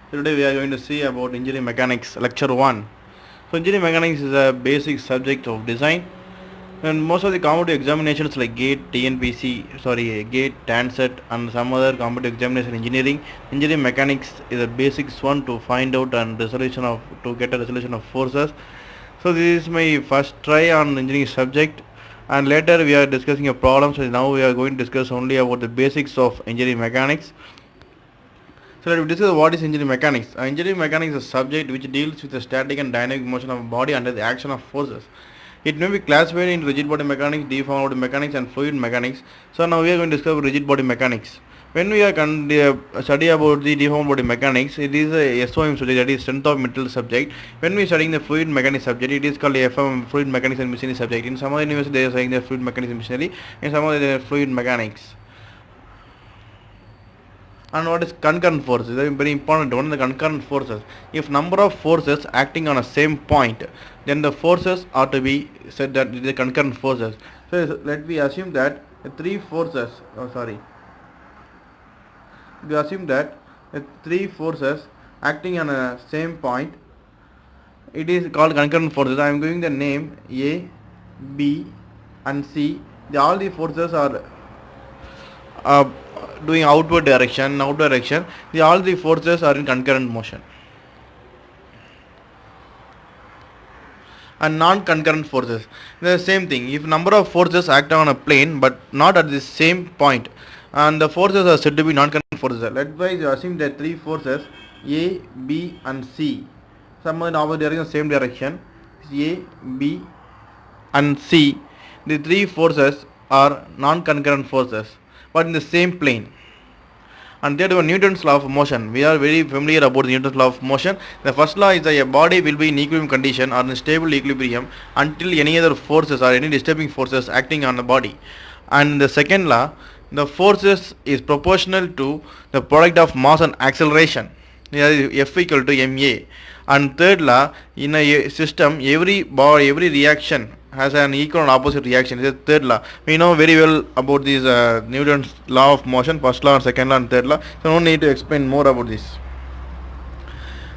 Today we are going to see about engineering mechanics, lecture 1. So engineering mechanics is a basic subject of design, and most of the competitive examinations like GATE, GATE, TANSET and some other competitive examination engineering mechanics is a basics one to find out and to get a resolution of forces. So this is my first try on engineering subject, and later we are discussing a problem. So now we are going to discuss only about the basics of engineering mechanics. So let me discuss what is engineering mechanics. Engineering mechanics is a subject which deals with the static and dynamic motion of a body under the action of forces. It may be classified into rigid body mechanics, deformed body mechanics, and fluid mechanics. So now we are going to discover rigid body mechanics. When we are study about the deformed body mechanics, it is a SOM subject, that is strength of material subject. When we are studying the fluid mechanics subject, it is called FM, fluid mechanics and machinery subject. In some other university they are saying the fluid mechanics and machinery, in some other they are fluid mechanics. And what is concurrent forces? Is very important one. The concurrent forces, if number of forces acting on a same point, then the forces are to be said that it is concurrent forces. So let me assume that three forces we assume that three forces acting on a same point, it is called concurrent forces. I am giving the name A, B and C. All the forces are doing outward direction. All the forces are in concurrent motion. And non-concurrent forces, the same thing. If number of forces act on a plane but not at the same point, and the forces are said to be non-concurrent forces. Let's say you assume that three forces A, B and C, some in opposite direction, same direction, A, B and C. The three forces are non-concurrent forces but in the same plane. And third one, Newton's law of motion. We are very familiar about the Newton's law of motion. The first law is that a body will be in equilibrium condition or in stable equilibrium until any other forces or any disturbing forces acting on the body. And the second law, the forces is proportional to the product of mass and acceleration, F equal to ma. And third law, in a system every reaction has an equal and opposite reaction. This is third law. We know very well about this Newton's law of motion, first law and second law and third law. So no need to explain more about this.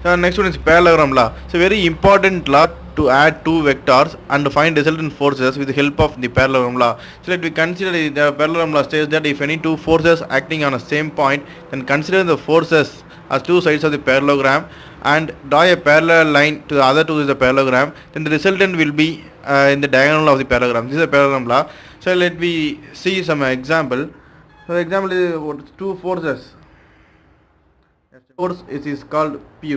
So next one is parallelogram law. It's a very important law to add two vectors and find resultant forces with the help of the parallelogram law. So let we consider the parallelogram law says that if any two forces acting on the same point, then consider the forces as two sides of the parallelogram and draw a parallel line to the other two is the parallelogram, then the resultant will be in the diagonal of the parallelogram. This is a parallelogram law. So let me see some example. So the example is two forces. Force is called P,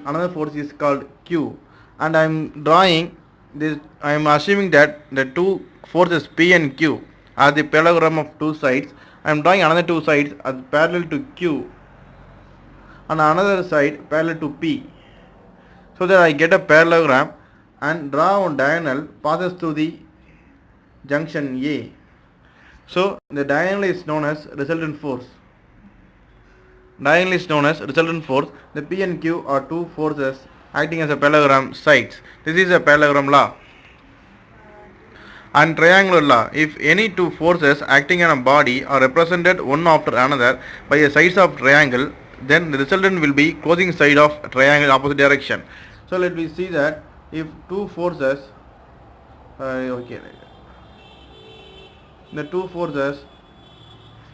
another force is called Q, and I am drawing this. I am assuming that the two forces P and Q are the parallelogram of two sides. I am drawing another two sides as parallel to Q and another side parallel to P, so that I get a parallelogram and draw one diagonal passes through the junction A. So the diagonal is known as resultant force. The P and Q are two forces acting as a parallelogram sides. This is a parallelogram law. And triangular law, if any two forces acting on a body are represented one after another by the sides of triangle, then the resultant will be closing side of triangle opposite direction. So let me see that if two forces the two forces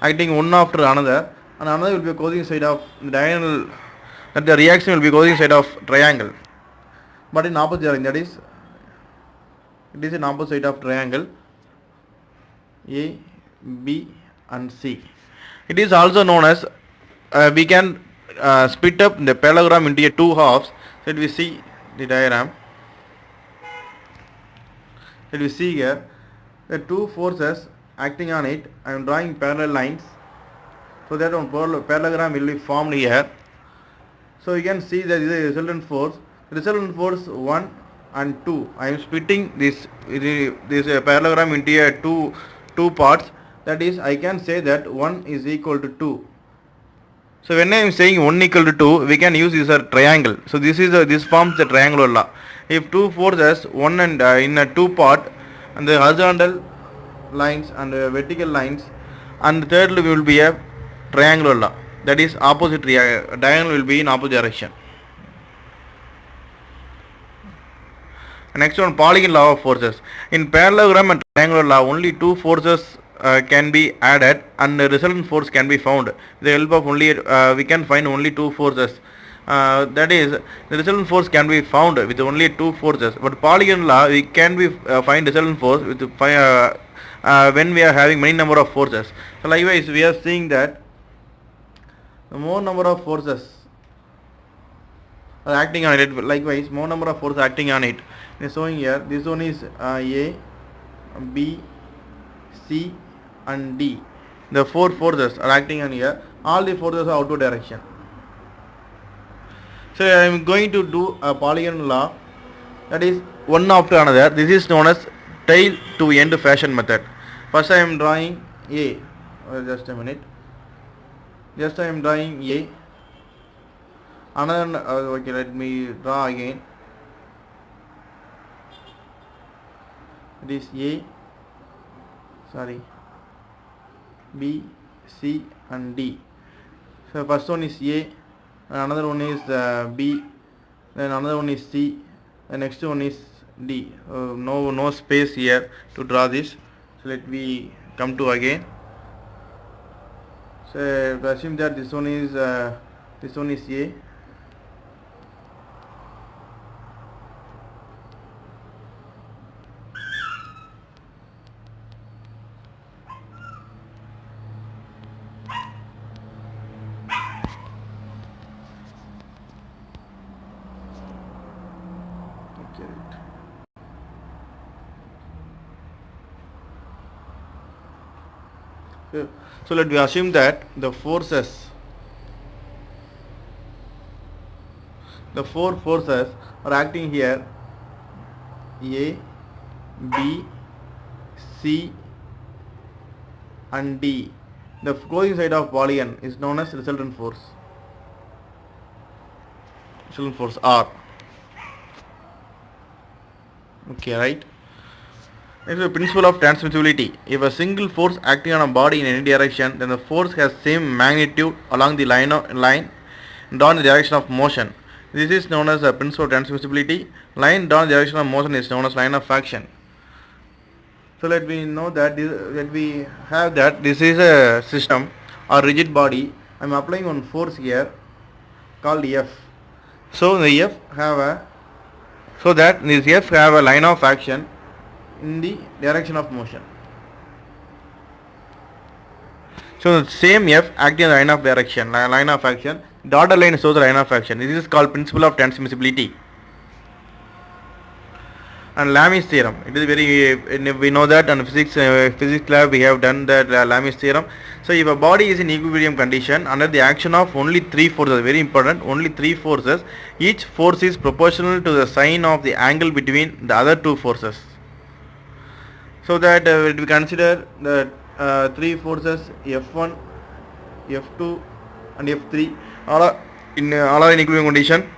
acting one after another, and another will be closing side of the diagonal, that the reaction will be closing side of triangle but in opposite direction, that is it is in opposite side of triangle A, B and C. It is also known as we can split up the parallelogram into two halves. Let we see the diagram. Let we see here the two forces acting on it. I am drawing parallel lines so that one parallelogram will be formed here. So you can see that this is the resultant force 1 and 2. I am splitting this parallelogram into two parts. That is, I can say that 1 is equal to 2. So when I am saying 1 equal to 2, we can use this as a triangle. So this forms the triangular law. If two forces, one and in a two part, and the horizontal lines and vertical lines, and the third will be a triangular law. that is opposite diagonal will be in opposite direction. Next one, Polygon Law of Forces. In parallelogram and triangular law, only two forces can be added and the resultant force can be found. With the help of only we can find only two forces. That is, the resultant force can be found with only two forces. But Polygon law, we can be find resultant force with when we are having many number of forces. So likewise, we are seeing that the more number of forces are acting on it. Likewise, more number of forces acting on it. It is showing here. This one is A, B, C, and D. The four forces are acting on here. All the forces are outward direction. So I am going to do a Polygon law, that is one after another. This is known as tail to end fashion method. First I am drawing A. Just a minute. Just I am drawing A. Another okay, let me draw again. It is A, sorry, B, C, and D. So first one is A, another one is B, then another one is C, the next one is D. No space here to draw this. So let me come to again. So assume that this one is A. So let me assume that the forces, the four forces are acting here: A, B, C, and D. The closing side of polygon is known as resultant force. Resultant force R. Okay, right? Next is the principle of transmissibility. If a single force acting on a body in any direction, then the force has same magnitude along the line drawn in the direction of motion. This is known as the principle of transmissibility. Line drawn in the direction of motion is known as line of action. So let me know that this is a system or rigid body. I am applying one force here called F. So the F have a line of action in the direction of motion. So the same F acting in the line of action. Dotted line shows the line of action. This is called principle of transmissibility. And Lami's theorem. It is we know that in physics lab we have done that Lami's theorem. So if a body is in equilibrium condition under the action of only three forces, very important, only three forces, each force is proportional to the sine of the angle between the other two forces. So that we consider the three forces F1, F2, and F3 all are in equilibrium condition.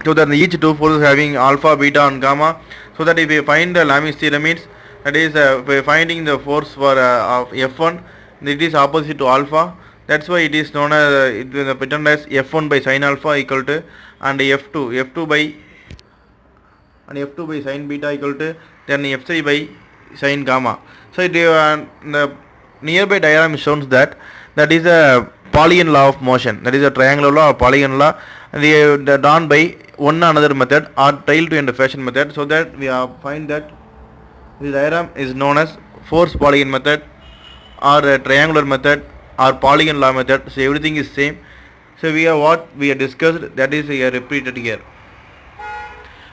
So that each two forces having alpha, beta, and gamma. So that if we find the Lami's theorem means, that is we are finding the force for of F1, it is opposite to alpha. That's why it is known as it is written as F1 by sin alpha equal to and F2 by sin beta equal to then F3 by sin gamma. So the nearby diagram shows that is a Polygon law of motion. That is a triangular law or Polygon law. They are drawn by one another method or tail to end fashion method. So that we find that the diagram is known as force Polygon method or a triangular method or Polygon law method. So everything is same. So we have what we have discussed, that is repeated here.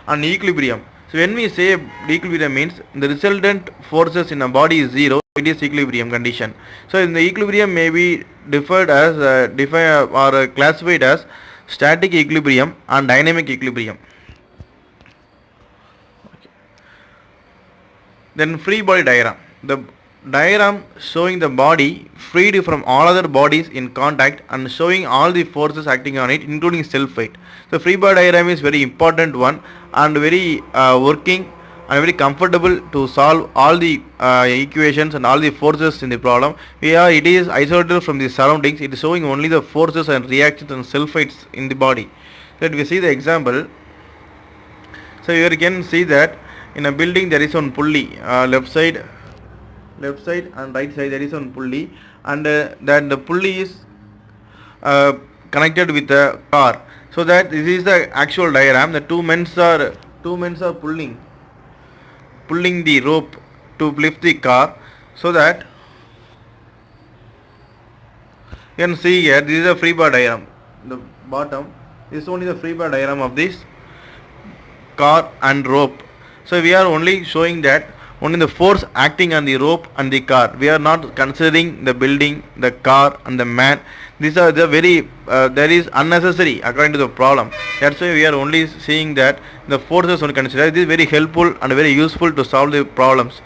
And equilibrium. So when we say equilibrium means the resultant forces in a body is zero, it is equilibrium condition. So in the equilibrium may be defined or classified as static equilibrium and dynamic equilibrium. Okay. Then free body diagram. The diagram showing the body freed from all other bodies in contact and showing all the forces acting on it, including self weight. The free body diagram is very important one and very working and very comfortable to solve all the equations and all the forces in the problem. It is isolated from the surroundings. It is showing only the forces and reactions and sulfides in the body. Let we see the example. So here you can see that in a building there is one pulley, left side and right side there is one pulley, and that the pulley is connected with the car. So that this is the actual diagram. The two men are pulling the rope to lift the car. So that you can see here, this is a free bar diagram. The bottom is only the free bar diagram of this car and rope. So we are only showing that only the force acting on the rope and the car. We are not considering the building, the car and the man. These are the very that is unnecessary according to the problem. That's why we are only seeing that the forces only considered. This is very helpful and very useful to solve the problems.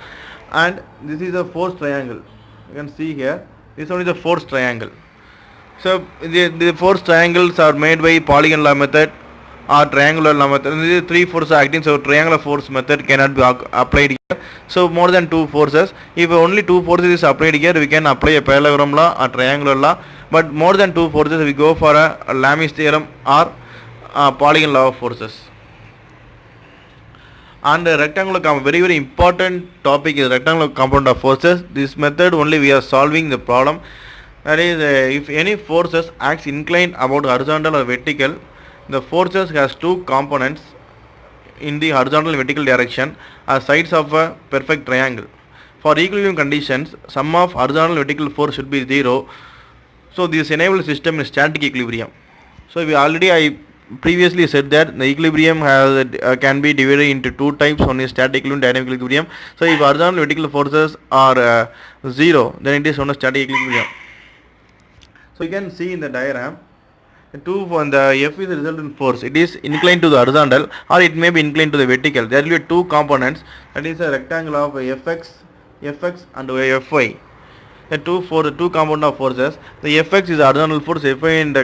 And this is a force triangle. You can see here, this is only the force triangle. So the force triangles are made by Polygon Law method or triangular law method. These are three forces acting, so triangular force method cannot be applied here. So more than two forces. If only two forces is applied here, we can apply a parallelogram law or triangular law. But more than two forces, we go for a Lami's theorem or Polygon Law of Forces. And rectangular very important topic is rectangular component of forces. This method only we are solving the problem. That is, if any forces acts inclined about horizontal or vertical, the forces has two components in the horizontal and vertical direction as sides of a perfect triangle. For equilibrium conditions, sum of horizontal and vertical force should be 0. So this enables system in static equilibrium. So I previously said that the equilibrium can be divided into two types. One is static equilibrium, dynamic equilibrium. So if horizontal and vertical forces are 0, then it is known as static equilibrium. So you can see in the diagram, the F is the resultant force. It is inclined to the horizontal or it may be inclined to the vertical. There will be two components, that is a rectangle of Fx and Fy. The two component of forces. The Fx is the horizontal force, Fy and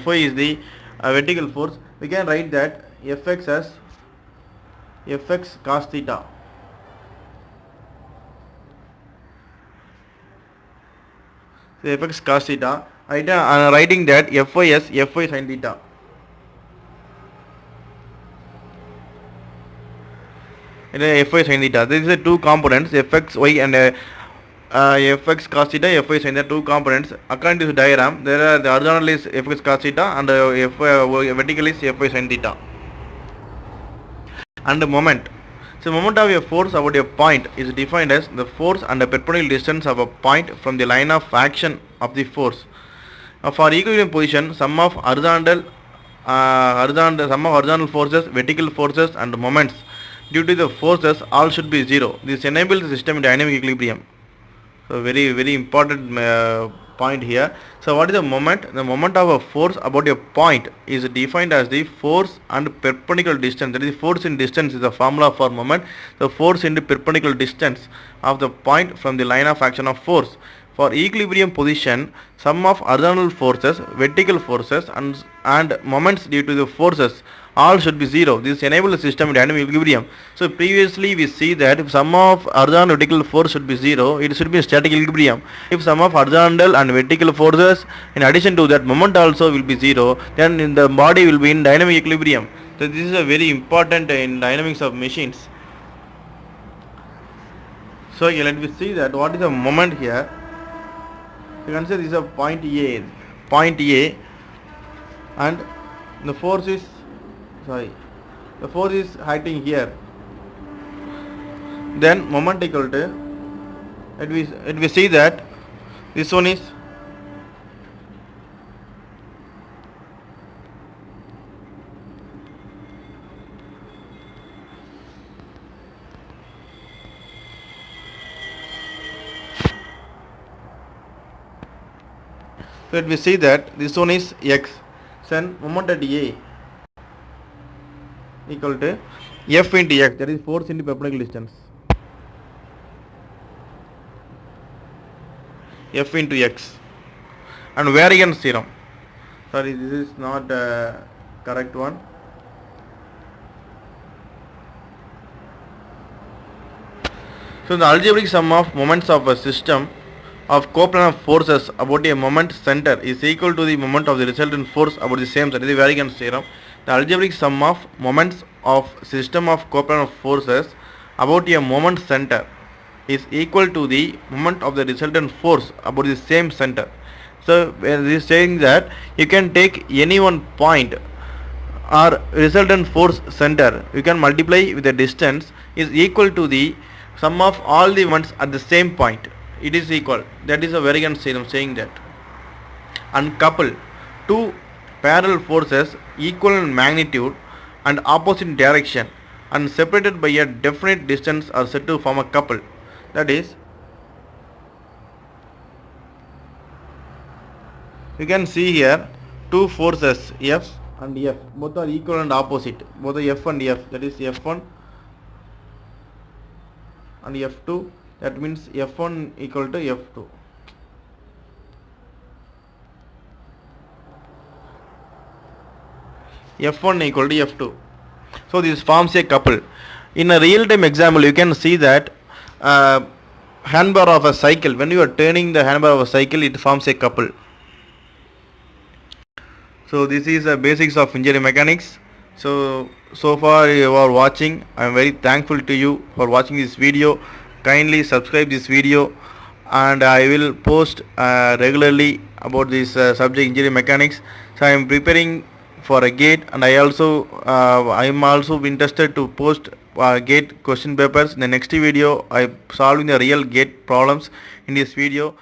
Fy is the vertical force. We can write that Fx as Fx cos theta. So Fx cos theta. I am writing that Fy as Fy sin theta. Fy sin theta. This is the two components, Fx y and Fx cos theta, Fy sin theta, two components. According to the diagram, there are the horizontal is Fx cos theta and vertical is Fy sin theta. And the moment. So moment of a force about a point is defined as the force and the perpendicular distance of a point from the line of action of the force. For equilibrium position, sum of horizontal forces, vertical forces and moments due to the forces all should be 0. This enables the system in dynamic equilibrium. So very important point here. So what is the moment? The moment of a force about a point is defined as the force and perpendicular distance. That is, force in distance is the formula for moment. The force into perpendicular distance of the point from the line of action of force. For equilibrium position, sum of horizontal forces, vertical forces and moments due to the forces all should be 0. This enables the system in dynamic equilibrium. So previously we see that if sum of horizontal and vertical force should be 0, it should be in static equilibrium. If sum of horizontal and vertical forces in addition to that moment also will be 0, then the body will be in dynamic equilibrium. So this is a very important in dynamics of machines. So let me see that what is the moment here. You can say this is a point A, and the force is acting here. Then moment equal to, let we see that this one is let we see that this one is x. Then moment at A equal to F into x, that is force into perpendicular distance. F into x. And variance theorem. Sorry, this is not correct one. So the algebraic sum of moments of a system of coplanar forces about a moment center is equal to the moment of the resultant force about the same center. This is variance theorem. The algebraic sum of moments of system of coplanar forces about a moment center is equal to the moment of the resultant force about the same center. So it is saying that you can take any one point or resultant force center, you can multiply with the distance is equal to the sum of all the moments at the same point. It is equal. That is a variance theorem saying that. And couple two parallel forces equal in magnitude and opposite direction and separated by a definite distance are said to form a couple. That is, you can see here two forces F and F, both are equal and opposite, both are F and F, that is F1 and F2, that means F1 equal to F2. F1 equal to F2. So this forms a couple. In a real time example, you can see that handbar of a cycle, when you are turning the handbar of a cycle, it forms a couple. So this is the basics of engineering mechanics. So far you are watching. I am very thankful to you for watching this video. Kindly subscribe this video, and I will post regularly about this subject engineering mechanics. So I am preparing for a gate, and I am also interested to post gate question papers. In the next video I solving the real gate problems in this video.